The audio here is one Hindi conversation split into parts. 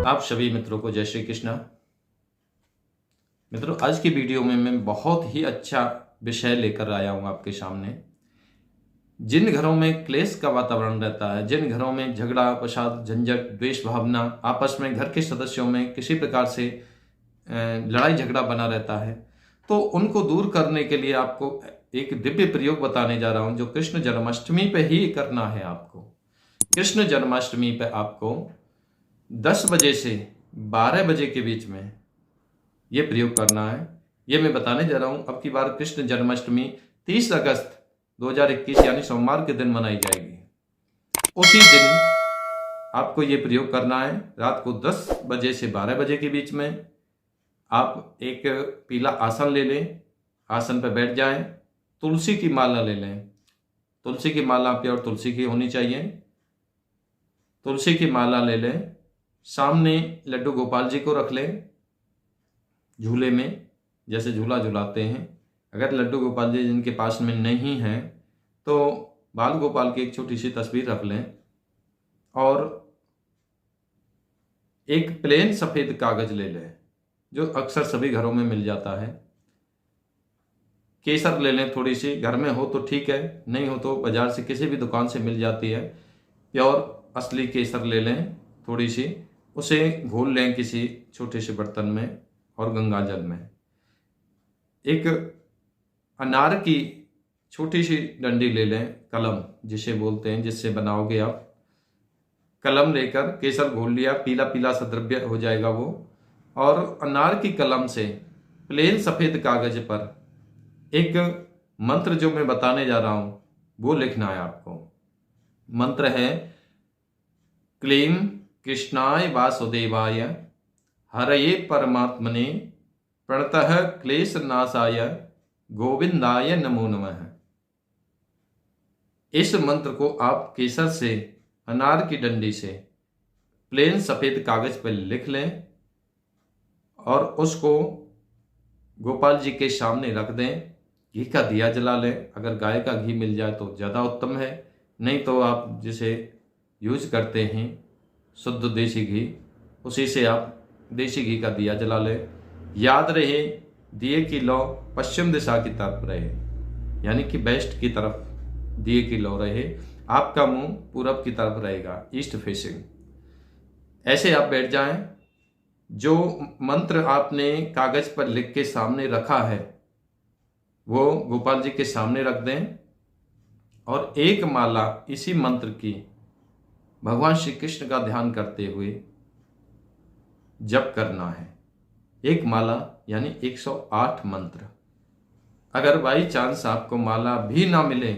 आप सभी मित्रों को जय श्री कृष्ण। मित्रों, आज की वीडियो में मैं बहुत ही अच्छा विषय लेकर आया हूँ आपके सामने। जिन घरों में क्लेश का वातावरण रहता है, जिन घरों में झगड़ा, फसाद, झंझट, द्वेष भावना, आपस में घर के सदस्यों में किसी प्रकार से लड़ाई झगड़ा बना रहता है, तो उनको दूर करने के लिए आपको एक दिव्य प्रयोग बताने जा रहा हूँ, जो कृष्ण जन्माष्टमी पे ही करना है। आपको कृष्ण जन्माष्टमी पे आपको 10 बजे से 12 बजे के बीच में ये प्रयोग करना है। ये मैं बताने जा रहा हूँ। अब की बार कृष्ण जन्माष्टमी 30 अगस्त 2021 यानी सोमवार के दिन मनाई जाएगी। उसी दिन आपको ये प्रयोग करना है। रात को 10 बजे से 12 बजे के बीच में आप एक पीला आसन ले लें, आसन पर बैठ जाएं, तुलसी की माला ले लें। तुलसी की माला प्योर तुलसी की होनी चाहिए। तुलसी की माला ले लें, सामने लड्डू गोपाल जी को रख लें झूले में, जैसे झूला झुलाते हैं। अगर लड्डू गोपाल जी जिनके पास में नहीं हैं तो बाल गोपाल की एक छोटी सी तस्वीर रख लें और एक प्लेन सफ़ेद कागज ले लें, जो अक्सर सभी घरों में मिल जाता है। केसर ले लें थोड़ी सी, घर में हो तो ठीक है, नहीं हो तो बाजार से किसी भी दुकान से मिल जाती है। प्योर असली केसर ले लें थोड़ी सी, उसे घोल लें किसी छोटे से बर्तन में और गंगा जल में। एक अनार की छोटी सी डंडी ले लें, कलम जिसे बोलते हैं, जिससे बनाओगे आप। कलम लेकर केसर घोल लिया, पीला पीला सा द्रव्य हो जाएगा वो, और अनार की कलम से प्लेन सफ़ेद कागज पर एक मंत्र जो मैं बताने जा रहा हूँ वो लिखना है आपको। मंत्र है क्लीं कृष्णाय वासुदेवाय हरये परमात्मने प्रणतः क्लेश नाशाय गोविंदाय नमो नमः। इस मंत्र को आप केसर से, अनार की डंडी से प्लेन सफ़ेद कागज पर लिख लें और उसको गोपाल जी के सामने रख दें। घी का दिया जला लें। अगर गाय का घी मिल जाए तो ज़्यादा उत्तम है, नहीं तो आप जिसे यूज करते हैं शुद्ध देसी घी, उसी से आप देसी घी का दिया जला लें। याद रहे, दिए की लौ पश्चिम दिशा की तरफ रहे, यानी कि वेस्ट की तरफ दिए की लौ रहे। आपका मुंह पूरब की तरफ रहेगा, ईस्ट फेसिंग। ऐसे आप बैठ जाएं। जो मंत्र आपने कागज पर लिख के सामने रखा है वो गोपाल जी के सामने रख दें और एक माला इसी मंत्र की भगवान श्री कृष्ण का ध्यान करते हुए जप करना है। एक माला यानी 108 मंत्र। अगर बाई चांस आपको माला भी ना मिले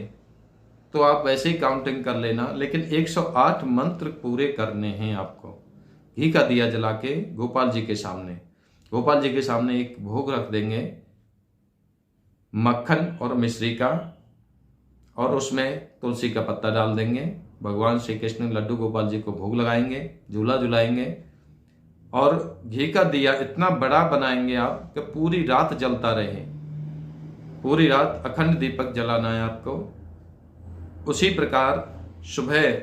तो आप वैसे ही काउंटिंग कर लेना, लेकिन 108 मंत्र पूरे करने हैं आपको। घी का दिया जला के गोपाल जी के सामने, गोपाल जी के सामने एक भोग रख देंगे मक्खन और मिश्री का, और उसमें तुलसी का पत्ता डाल देंगे। भगवान श्री कृष्ण लड्डू गोपाल जी को भोग लगाएंगे, झूला झुलाएंगे और घी का दिया इतना बड़ा बनाएंगे आप कि पूरी रात जलता रहे। पूरी रात अखंड दीपक जलाना है आपको। उसी प्रकार सुबह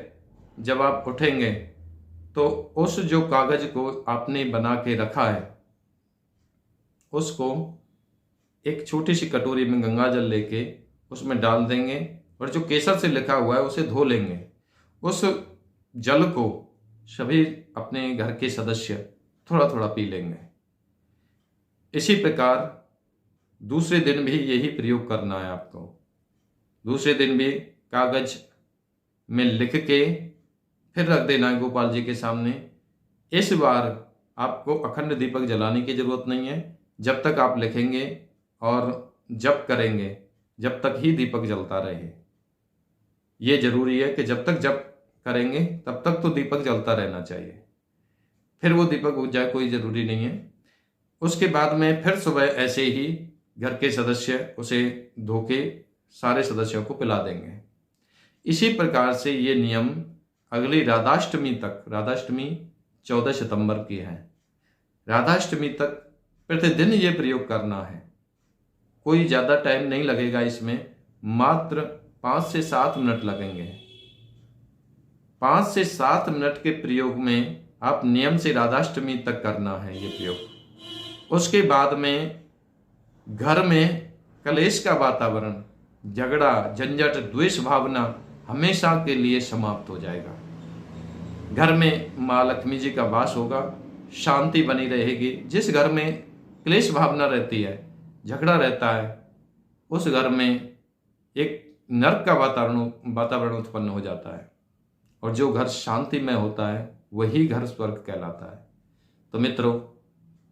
जब आप उठेंगे तो उस जो कागज को आपने बना के रखा है उसको एक छोटी सी कटोरी में गंगा जल लेके उसमें डाल देंगे और जो केसर से लिखा हुआ है उसे धो लेंगे। उस जल को सभी अपने घर के सदस्य थोड़ा थोड़ा पी लेंगे। इसी प्रकार दूसरे दिन भी यही प्रयोग करना है आपको। दूसरे दिन भी कागज में लिख के फिर रख देना है गोपाल जी के सामने। इस बार आपको अखंड दीपक जलाने की जरूरत नहीं है। जब तक आप लिखेंगे और जप करेंगे जब तक ही दीपक जलता रहे। ये जरूरी है कि जब तक जप करेंगे तब तक तो दीपक जलता रहना चाहिए, फिर वो दीपक बुझ जाए कोई ज़रूरी नहीं है। उसके बाद में फिर सुबह ऐसे ही घर के सदस्य उसे धो के सारे सदस्यों को पिला देंगे। इसी प्रकार से ये नियम अगली राधाष्टमी तक, राधाष्टमी 14 सितंबर की है, राधाष्टमी तक प्रतिदिन ये प्रयोग करना है। कोई ज़्यादा टाइम नहीं लगेगा इसमें, मात्र 5 से 7 मिनट लगेंगे। 5 से 7 मिनट के प्रयोग में आप नियम से राधाष्टमी तक करना है ये प्रयोग। उसके बाद में घर में कलेश का वातावरण, झगड़ा, झंझट, द्वेष भावना हमेशा के लिए समाप्त हो जाएगा। घर में माँ लक्ष्मी जी का वास होगा, शांति बनी रहेगी। जिस घर में क्लेश भावना रहती है, झगड़ा रहता है, उस घर में एक नरक का वातावरण उत्पन्न हो जाता है। और जो घर शांति में होता है वही घर स्वर्ग कहलाता है। तो मित्रों,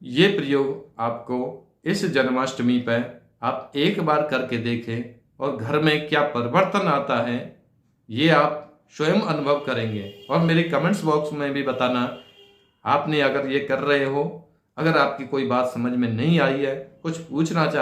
ये प्रयोग आपको इस जन्माष्टमी पर आप एक बार करके देखें और घर में क्या परिवर्तन आता है ये आप स्वयं अनुभव करेंगे। और मेरे कमेंट्स बॉक्स में भी बताना, आपने अगर ये कर रहे हो, अगर आपकी कोई बात समझ में नहीं आई है, कुछ पूछना चाहते